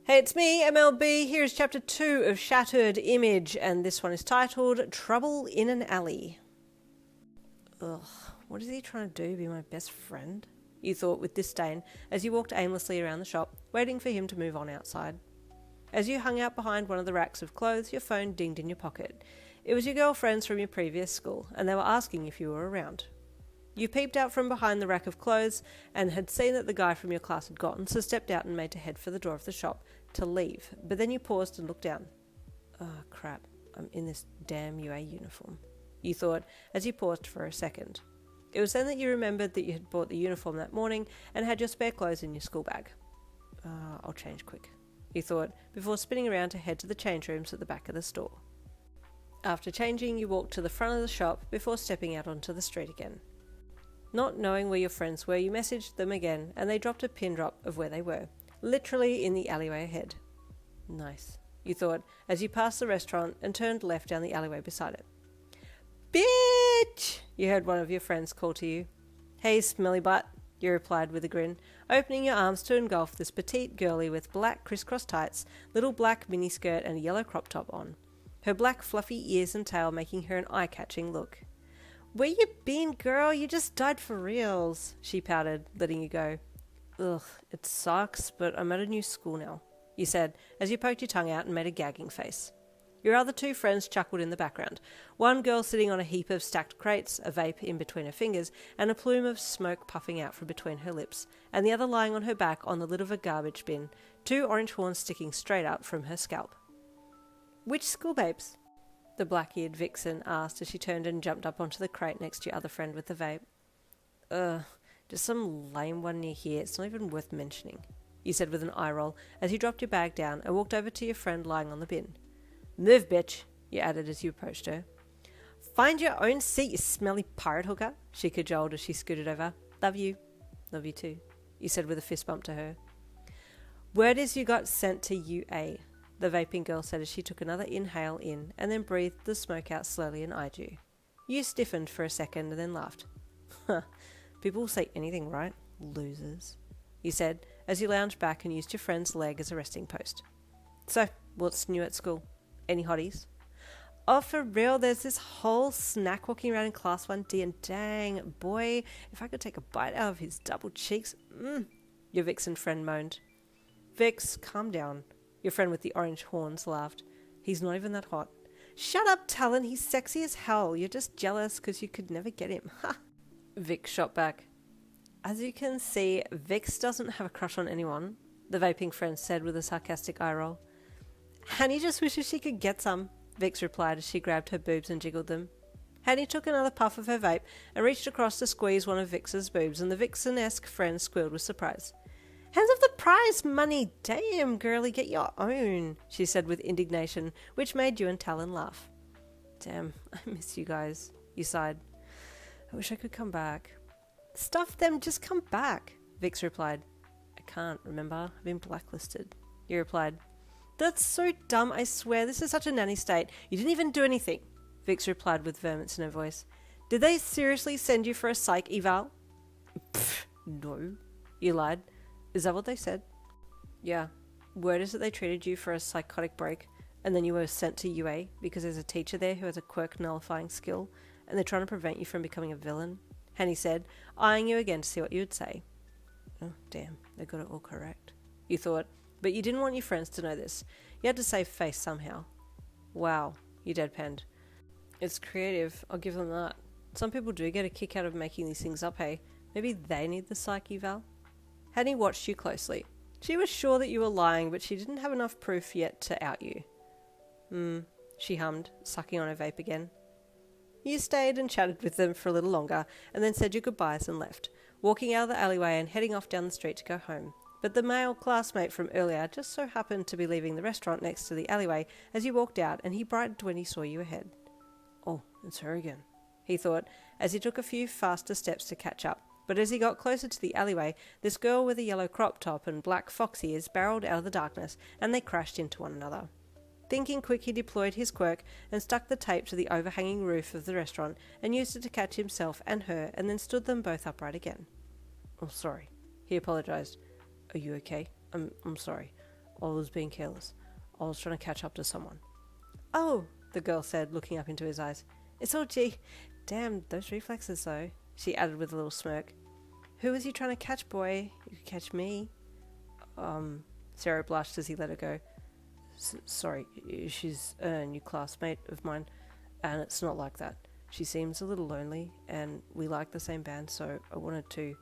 Hey, it's me, MLB. Here's chapter 2 of Shattered Image, and this one is titled Trouble in an Alley. Ugh, what is he trying to do, be my best friend? You thought with disdain as you walked aimlessly around the shop, waiting for him to move on outside. As you hung out behind one of the racks of clothes, your phone dinged in your pocket. It was your girlfriends from your previous school, and they were asking if you were around. You peeped out from behind the rack of clothes and had seen that the guy from your class had gotten, so stepped out and made to head for the door of the shop to leave, but then you paused and looked down. Oh crap, I'm in this damn UA uniform, you thought as you paused for a second. It was then that you remembered that you had bought the uniform that morning and had your spare clothes in your school bag. I'll change quick, you thought, before spinning around to head to the change rooms at the back of the store. After changing, you walked to the front of the shop before stepping out onto the street again. Not knowing where your friends were, you messaged them again, and they dropped a pin drop of where they were, literally in the alleyway ahead. Nice, you thought, as you passed the restaurant and turned left down the alleyway beside it. Bitch! You heard one of your friends call to you. Hey, smelly butt, you replied with a grin, opening your arms to engulf this petite girlie with black crisscross tights, little black miniskirt and a yellow crop top on, her black fluffy ears and tail making her an eye-catching look. Where you been, girl? You just died for reals, she pouted, letting you go. Ugh, it sucks, but I'm at a new school now, you said, as you poked your tongue out and made a gagging face. Your other two friends chuckled in the background, one girl sitting on a heap of stacked crates, a vape in between her fingers, and a plume of smoke puffing out from between her lips, and the other lying on her back on the lid of a garbage bin, two orange horns sticking straight up from her scalp. Which school, babes? The black-eared vixen asked as she turned and jumped up onto the crate next to your other friend with the vape. Just some lame one near here, it's not even worth mentioning, you said with an eye roll as you dropped your bag down and walked over to your friend lying on the bin. Move, bitch, you added as you approached her. Find your own seat, you smelly pirate hooker, she cajoled as she scooted over. Love you. Love you too, you said with a fist bump to her. Word is you got sent to UA, the vaping girl said as she took another inhale in and then breathed the smoke out slowly and eyed you. You stiffened for a second and then laughed. Huh, people will say anything, right? Losers, you said as you lounged back and used your friend's leg as a resting post. So, what's new at school? Any hotties? Oh, for real, there's this whole snack walking around in class 1D and dang, boy, if I could take a bite out of his double cheeks, your vixen friend moaned. Vix, calm down. Your friend with the orange horns laughed. He's not even that hot. Shut up, Talon. He's sexy as hell. You're just jealous because you could never get him. Ha! Vix shot back. As you can see, Vix doesn't have a crush on anyone, the vaping friend said with a sarcastic eye roll. Hanni just wishes she could get some, Vix replied as she grabbed her boobs and jiggled them. Hanni took another puff of her vape and reached across to squeeze one of Vix's boobs, and the vixen-esque friend squealed with surprise. Hands off the prize money! Damn, girlie, get your own, she said with indignation, which made you and Talon laugh. Damn, I miss you guys, you sighed. I wish I could come back. Stuff them, just come back, Vix replied. I can't, remember? I've been blacklisted, you replied. That's so dumb, I swear, this is such a nanny state. You didn't even do anything, Vix replied with vehemence in her voice. Did they seriously send you for a psych eval? Pfft, no, you lied. Is that what they said? Yeah. Word is that they treated you for a psychotic break, and then you were sent to UA because there's a teacher there who has a quirk nullifying skill, and they're trying to prevent you from becoming a villain, Hanni said, eyeing you again to see what you would say. Oh, damn, they got it all correct, you thought, but you didn't want your friends to know this. You had to save face somehow. Wow, you deadpanned. It's creative, I'll give them that. Some people do get a kick out of making these things up, hey? Maybe they need the psych eval? Hanni watched you closely. She was sure that you were lying, but she didn't have enough proof yet to out you. She hummed, sucking on her vape again. You stayed and chatted with them for a little longer, and then said your goodbyes and left, walking out of the alleyway and heading off down the street to go home. But the male classmate from earlier just so happened to be leaving the restaurant next to the alleyway as you walked out, and he brightened when he saw you ahead. Oh, it's her again, he thought, as he took a few faster steps to catch up. But as he got closer to the alleyway, this girl with a yellow crop top and black fox ears barreled out of the darkness, and they crashed into one another. Thinking quick, he deployed his quirk and stuck the tape to the overhanging roof of the restaurant and used it to catch himself and her, and then stood them both upright again. Oh, sorry, he apologised. Are you okay? I'm sorry. I was being careless. I was trying to catch up to someone. Oh, the girl said, looking up into his eyes. It's all gee. Damn, those reflexes though, she added with a little smirk. Who was you trying to catch, boy? You could catch me. Sero blushed as he let her go. Sorry, she's a new classmate of mine, and it's not like that. She seems a little lonely, and we like the same band, so I wanted to...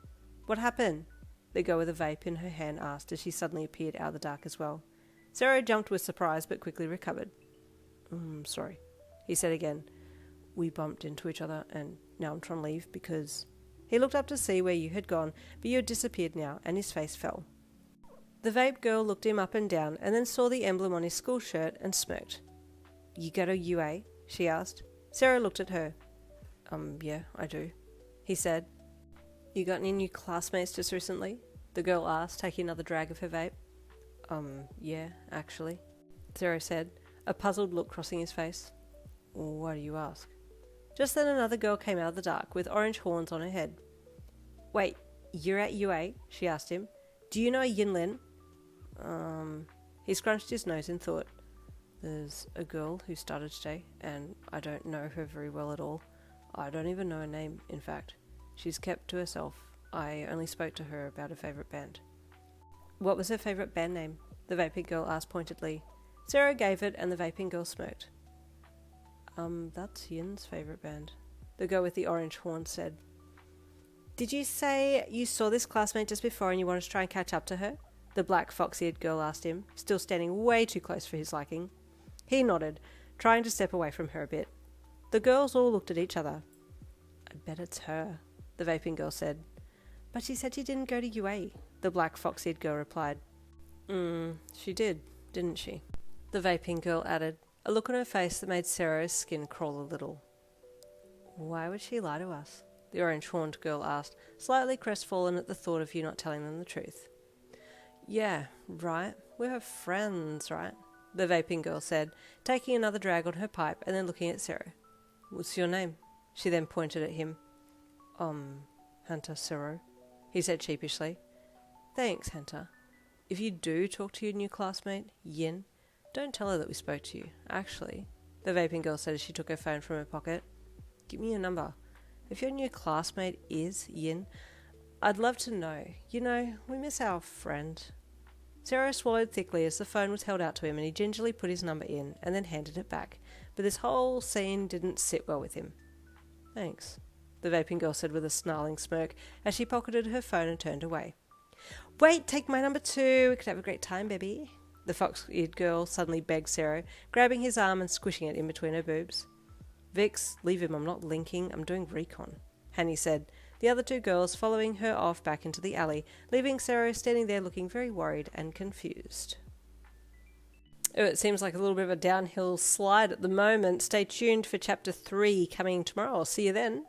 What happened? The girl with a vape in her hand asked as she suddenly appeared out of the dark as well. Sero jumped with surprise, but quickly recovered. Sorry, he said again. We bumped into each other, and now I'm trying to leave because... He looked up to see where you had gone, but you had disappeared now, and his face fell. The vape girl looked him up and down, and then saw the emblem on his school shirt and smirked. You go to UA? She asked. Sero looked at her. Yeah, I do, he said. You got any new classmates just recently? The girl asked, taking another drag of her vape. Yeah, actually, Sero said, a puzzled look crossing his face. Why do you ask? Just then another girl came out of the dark with orange horns on her head. Wait, you're at UA? She asked him. Do you know Yinlin? He scrunched his nose in thought. There's a girl who started today, and I don't know her very well at all. I don't even know her name, in fact. She's kept to herself. I only spoke to her about her favourite band. What was her favourite band name? The vaping girl asked pointedly. Sero gave it, and the vaping girl smirked. That's Yin's favourite band, the girl with the orange horn said. Did you say you saw this classmate just before and you wanted to try and catch up to her? The black fox-eared girl asked him, still standing way too close for his liking. He nodded, trying to step away from her a bit. The girls all looked at each other. I bet it's her, the vaping girl said. But she said she didn't go to UA, the black fox-eared girl replied. She did, didn't she? The vaping girl added, a look on her face that made Sero's skin crawl a little. Why would she lie to us? The orange-horned girl asked, slightly crestfallen at the thought of you not telling them the truth. Yeah, right. We're friends, right? The vaping girl said, taking another drag on her pipe and then looking at Sero. What's your name? She then pointed at him. Hunter Sero, he said sheepishly. Thanks, Hunter. If you do talk to your new classmate, Yin, don't tell her that we spoke to you. Actually, the vaping girl said as she took her phone from her pocket, give me your number. If your new classmate is Yin, I'd love to know. You know, we miss our friend. Sero swallowed thickly as the phone was held out to him and he gingerly put his number in and then handed it back. But this whole scene didn't sit well with him. Thanks, the vaping girl said with a snarling smirk as she pocketed her phone and turned away. Wait, take my number too. We could have a great time, baby. The fox-eared girl suddenly begged Sero, grabbing his arm and squishing it in between her boobs. Vix, leave him, I'm not linking, I'm doing recon, Hanni said, the other two girls following her off back into the alley, leaving Sero standing there looking very worried and confused. Oh, it seems like a little bit of a downhill slide at the moment. Stay tuned for chapter 3 coming tomorrow. I'll see you then.